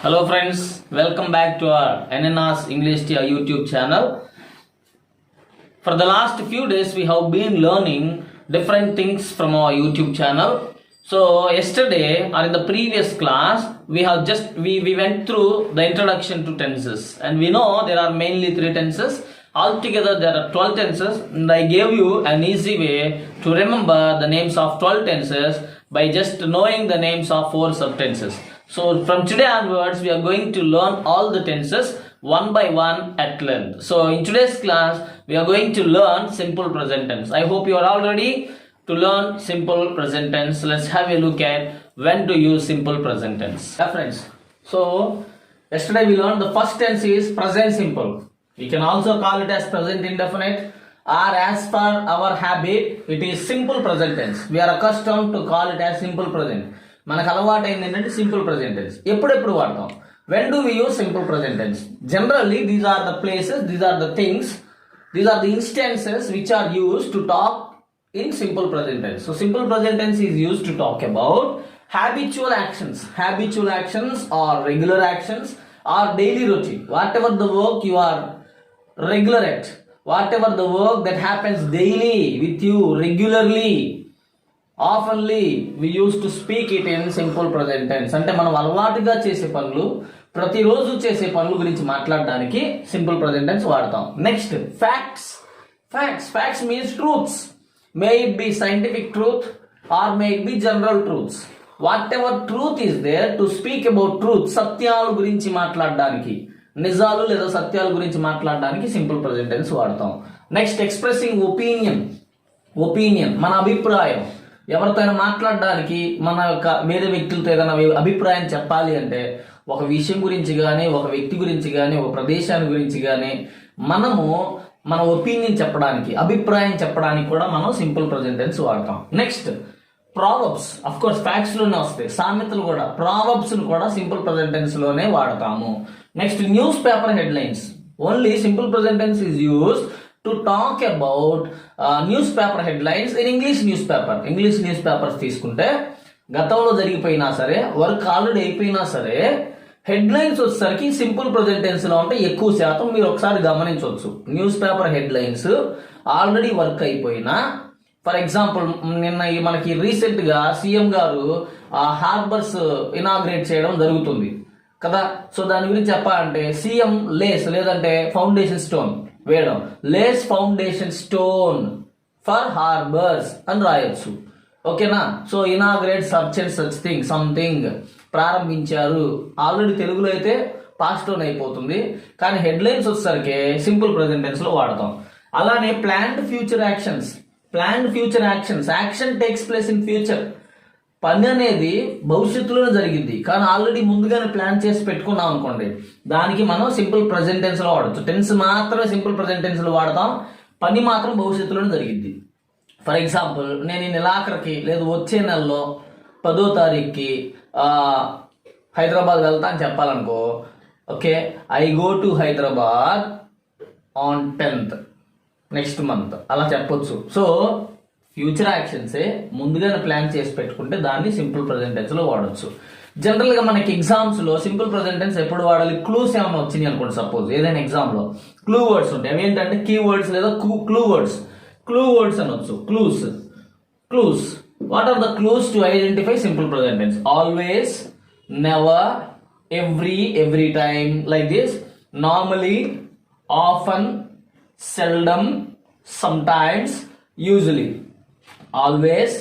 Hello friends, welcome back to our NNR's English Tia YouTube channel. For the last few days we have been learning different things from our YouTube channel. So yesterday or in the previous class we went through the introduction to tenses, and we know there are mainly 3 tenses. Altogether there are 12 tenses, and I gave you an easy way to remember the names of 12 tenses by just knowing the names of 4 subtenses. So from today onwards we are going to learn all the tenses one by one at length. So in today's class we are going to learn simple present tense. I hope you are all ready to learn simple present tense. Let's have a look at when to use simple present tense. Yeah, friends. So yesterday we learned the first tense is present simple. We can also call it as present indefinite, or as per our habit it is simple present tense. We are accustomed to call it as simple present. మనకు అలవాటు అయింది ఏంటంటే simple present tense. ఎప్పుడెప్పుడు వాడతాం? When do we use simple present tense? Generally these are the places, these are the things, these are the instances which are use to talk in simple present tense. So simple present tense is used to talk about habitual actions or regular actions or daily routine. Whatever the work you are regular at, whatever the work that happens daily with you regularly, oftenly, we used to speak it in simple present tense. అంటే మనం అలవాటుగా చేసే పనులు, ప్రతిరోజు చేసే పనుల గురించి మాట్లాడడానికి సింపుల్ ప్రెజెంట్ టెన్స్ వాడతాం. Next facts means truths. May it be scientific truth or may it be general truths. Whatever truth is there to speak about truth, సత్యాల గురించి మాట్లాడడానికి, నిజాలు లేదా సత్యాల గురించి మాట్లాడడానికి సింపుల్ ప్రెజెంట్ టెన్స్ వాడతాం. నెక్స్ట్ ఎక్స్ప్రెసింగ్ ఒపీనియన్, మన అభిప్రాయం. ఎవరితో అయినా మాట్లాడడానికి, మన యొక్క వేరే వ్యక్తులతో ఏదైనా అభిప్రాయం చెప్పాలి అంటే, ఒక విషయం గురించి కానీ, ఒక వ్యక్తి గురించి కానీ, ఒక ప్రదేశాన్ని గురించి కానీ మనము మన ఒపీనియన్ చెప్పడానికి, అభిప్రాయం చెప్పడానికి కూడా మనం సింపుల్ ప్రెజెంట్ టెన్స్ వాడతాం. Next Proverbs, of course facts లోనే వస్తాయి, సామెతలు కూడా, ప్రావర్బ్స్ కూడా సింపుల్ ప్రెజెంట్ టెన్స్ లోనే వాడతాము. Next news paper headlines. Only simple present tense is used to talk about newspaper headlines in English newspapers తీసుకుంటే, గతంలో జరిగిపోయినా సరే, వర్క్ ఆల్రెడీ అయిపోయినా సరే, హెడ్లైన్స్ వచ్చేసరికి సింపుల్ ప్రెజెంట్ టెన్స్ లో ఉంటే ఎక్కువ శాతం మీరు ఒకసారి గమనించవచ్చు. News paper headlines already work అయిపోయినా, ఫర్ ఎగ్జాంపుల్ నిన్న మనకి రీసెంట్ గా సీఎం గారు హార్బర్స్ ఇనాగ్రేట్ చేయడం జరుగుతుంది కదా. సో దాని గురించి చెప్పాలంటే సీఎం లేస్ లేదంటే ఫౌండేషన్ స్టోన్ వేయడం, Lay's foundation stone for harbours అని రాయొచ్చు. ఓకేనా? So inaugurate such and such thing, something ప్రారంభించారు. ఆల్రెడీ తెలుగులో అయితే పాస్ట్ టోన్ అయిపోతుంది, కానీ హెడ్లైన్స్ వచ్చేసరికి సింపుల్ ప్రెజెంట్ టెన్స్ లో వాడతాం. అలానే planned future actions, action takes place in future. పని అనేది భవిష్యత్తులోనే జరిగింది, కానీ ఆల్రెడీ ముందుగానే ప్లాన్ చేసి పెట్టుకున్నాం అనుకోండి, దానికి మనం సింపుల్ ప్రెజెంట్ టెన్స్ లో వాడచ్చు. టెన్స్ మాత్రమే సింపుల్ ప్రెజెంట్ టెన్స్ లో వాడతాం, పని మాత్రం భవిష్యత్తులోనే జరిగింది. ఫర్ ఎగ్జాంపుల్, నేను ఈ నెలాఖరికి లేదు వచ్చే నెలలో 10వ తారీఖుకి హైదరాబాద్ వెళ్తా అని చెప్పాలనుకో, okay, I go to Hyderabad on 10th next month అలా చెప్పొచ్చు. సో ఫ్యూచర్ యాక్షన్సే ముందుగానే ప్లాన్ చేసి పెట్టుకుంటే దాన్ని సింపుల్ ప్రెజెంట్ టెన్స్ లో వాడచ్చు. జనరల్ గా మనకి ఎగ్జామ్స్ లో సింపుల్ ప్రెజెంట్ టెన్స్ ఎప్పుడు వాడాలి? క్లూస్ ఏమైనా వచ్చినాయి అనుకోండి, సపోజ్ ఏదైనా ఎగ్జామ్ లో క్లూ వర్డ్స్ ఉంటాయి. అవి ఏంటంటే కీవర్డ్స్ లేదా క్లూ వర్డ్స్ అనొచ్చు. Clues what are the clues to identify simple present tense? Always, never, every time, like this. Normally, often, seldom, sometimes, usually. Always,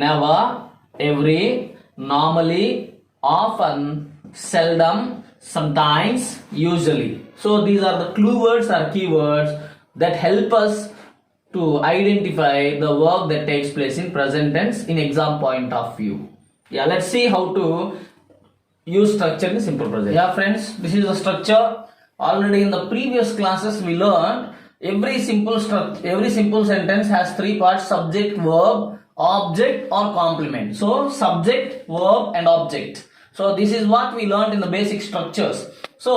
never, every, normally, often, seldom, sometimes, usually. So these are the clue words or keywords that help us to identify the work that takes place in present tense in exam point of view. Yeah, let's see how to use structure in simple present. Yeah friends, this is the structure. Already in the previous classes we learned every simple sentence has 3 parts: subject, verb, object or complement. So subject, verb and object. So this is what we learned in the basic structures. So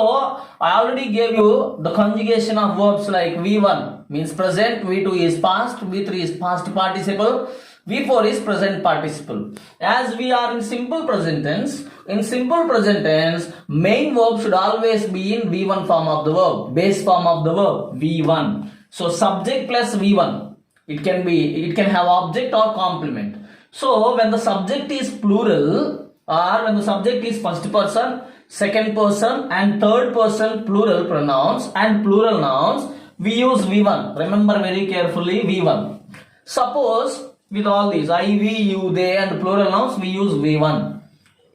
I already gave you the conjugation of verbs like V1 means present, V2 is past, V3 is past participle, V4 is present participle. As we are in simple present tense, main verb should always be in V1 form of the verb, base form of the verb, V1. So subject plus V1. It can have object or complement. So when the subject is plural, or when the subject is first person, second person and third person plural pronouns and plural nouns, we use V1. Remember very carefully, V1. Suppose with all these I, we, you, they and plural nouns, we use V1.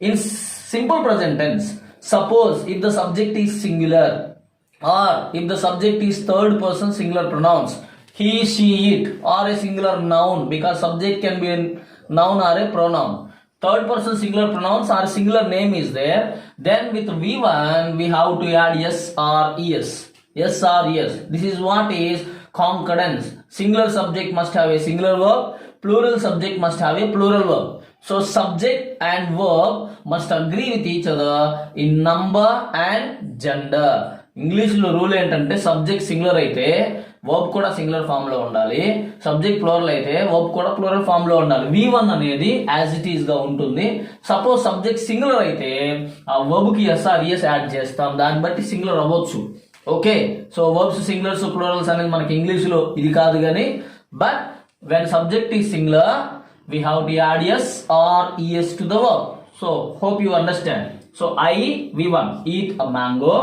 In simple present tense, suppose if the subject is singular or if the subject is third person singular pronouns, he, she, it, or a singular noun, because subject can be a noun or a pronoun. Third person singular pronouns or singular name is there. Then with V1 we have to add yes or es. Yes or yes. This is what is concordance. Singular subject must have a singular verb. Plural subject must have a plural verb. So subject and verb must agree with each other in number and gender. English lo rule ఏంటంటే subject singular అయితే verb కూడా singular form లో ఉండాలి, subject plural అయితే verb కూడా plural form లో ఉండాలి. V1 అనేది as it is గా ఉంటుంది. సపోజ్ subject singular అయితే ఆ verb కి yes or yes యాడ్ చేస్తాం, దాన్ని బట్టి singular అవ్వచ్చు. Okay, so verbs singulars plurals అనేది మనకి ఇంగ్లీష్ లో ఇది కాదు కానీ, but when subject is singular we have to add yes or es to the verb. So hope you understand. So I, V1, eat a mango.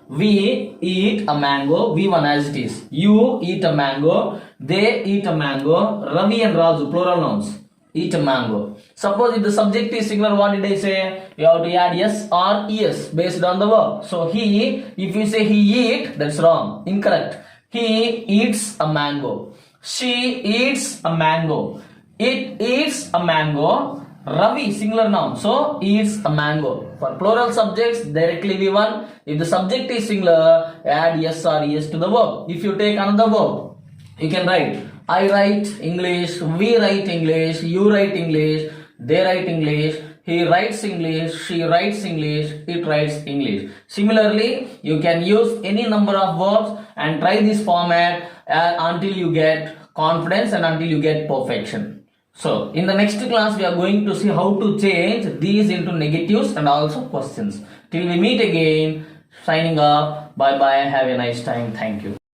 We eat a mango, V1 as it is. You eat a mango. They eat a mango. Ravi and Raju, plural nouns, eat a mango. Suppose if the subject is singular, what did I say? You have to add yes or es based on the verb. So he, if you say he eat, that's wrong, incorrect. He eats a mango. She eats a mango. It eats a mango. Ravi, singular noun, so eats a mango. For plural subjects, directly V1. If the subject is singular, add yes or es to the verb. If you take another verb, you can write I write English, we write English, you write English, they write English, he writes English, she writes English, it writes English. Similarly, you can use any number of verbs and try this format until you get confidence and until you get perfection. So in the next class we are going to see how to change these into negatives and also questions. Till we meet again, signing off. Bye bye. Have a nice time. Thank you.